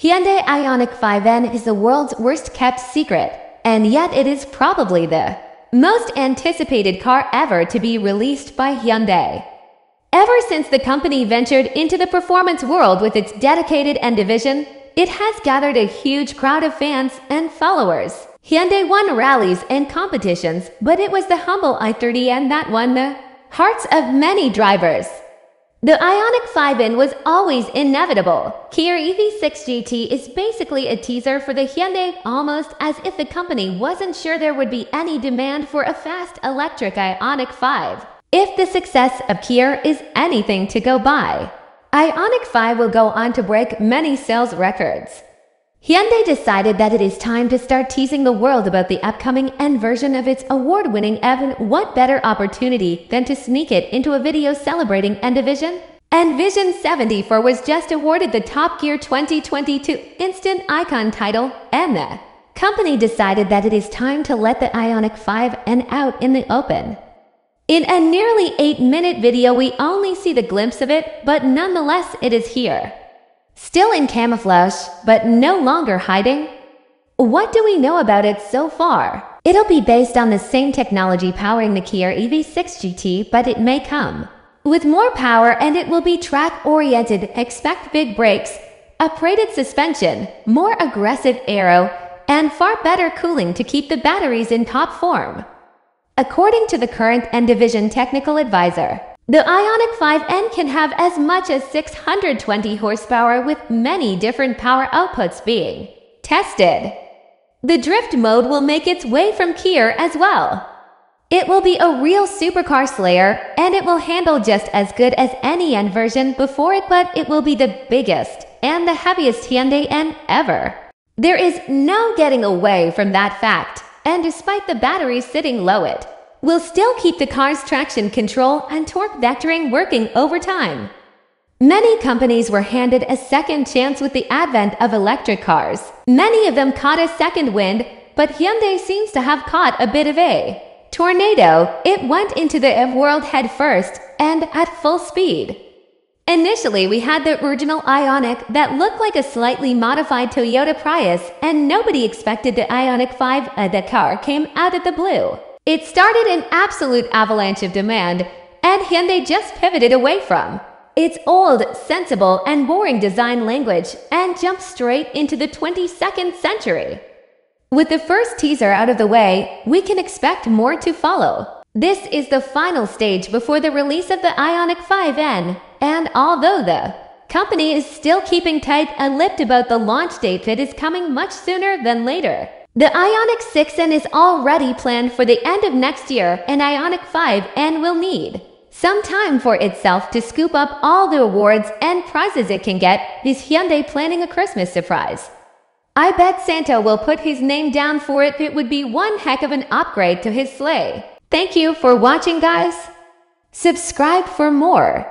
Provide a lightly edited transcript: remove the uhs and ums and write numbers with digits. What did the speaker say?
Hyundai Ioniq 5N is the world's worst kept secret, and yet it is probably the most anticipated car ever to be released by Hyundai. Ever since the company ventured into the performance world with its dedicated N division, it has gathered a huge crowd of fans and followers. Hyundai won rallies and competitions, but it was the humble i30N that won the hearts of many drivers. The Ioniq 5N was always inevitable. Kia EV6 GT is basically a teaser for the Hyundai, almost as if the company wasn't sure there would be any demand for a fast electric Ioniq 5. If the success of Kia is anything to go by, Ioniq 5 will go on to break many sales records. Hyundai decided that it is time to start teasing the world about the upcoming N version of its award-winning EV. What better opportunity than to sneak it into a video celebrating N division? N Vision 74 was just awarded the Top Gear 2022 Instant Icon title, and the company decided that it is time to let the Ioniq 5N out in the open. In a nearly 8-minute video, we only see the glimpse of it, but nonetheless it is here. Still in camouflage, but no longer hiding? What do we know about it so far? It'll be based on the same technology powering the Kia EV6 GT, but it may come with more power and it will be track-oriented. Expect big brakes, uprated suspension, more aggressive aero, and far better cooling to keep the batteries in top form. According to the current N division technical advisor, the Ioniq 5N can have as much as 620 horsepower with many different power outputs being tested. The drift mode will make its way from Kia as well. It will be a real supercar slayer, and it will handle just as good as any N version before it, but it will be the biggest and the heaviest Hyundai N ever. There is no getting away from that fact, and despite the batteries sitting low, it will still keep the car's traction control and torque vectoring working over time. Many companies were handed a second chance with the advent of electric cars. Many of them caught a second wind, but Hyundai seems to have caught a bit of a tornado. It went into the EV world head first and at full speed. Initially, we had the original Ioniq that looked like a slightly modified Toyota Prius, and nobody expected the Ioniq 5. The car came out of the blue. It started an absolute avalanche of demand, and Hyundai just pivoted away from its old, sensible, and boring design language and jumped straight into the 22nd century. With the first teaser out of the way, we can expect more to follow. This is the final stage before the release of the Ioniq 5N, and although the company is still keeping tight-lipped about the launch date, it is coming much sooner than later. The Ioniq 6N is already planned for the end of next year, and Ioniq 5N will need some time for itself to scoop up all the awards and prizes it can get. Is Hyundai planning a Christmas surprise? I bet Santa will put his name down for it. It would be one heck of an upgrade to his sleigh. Thank you for watching, guys. Subscribe for more.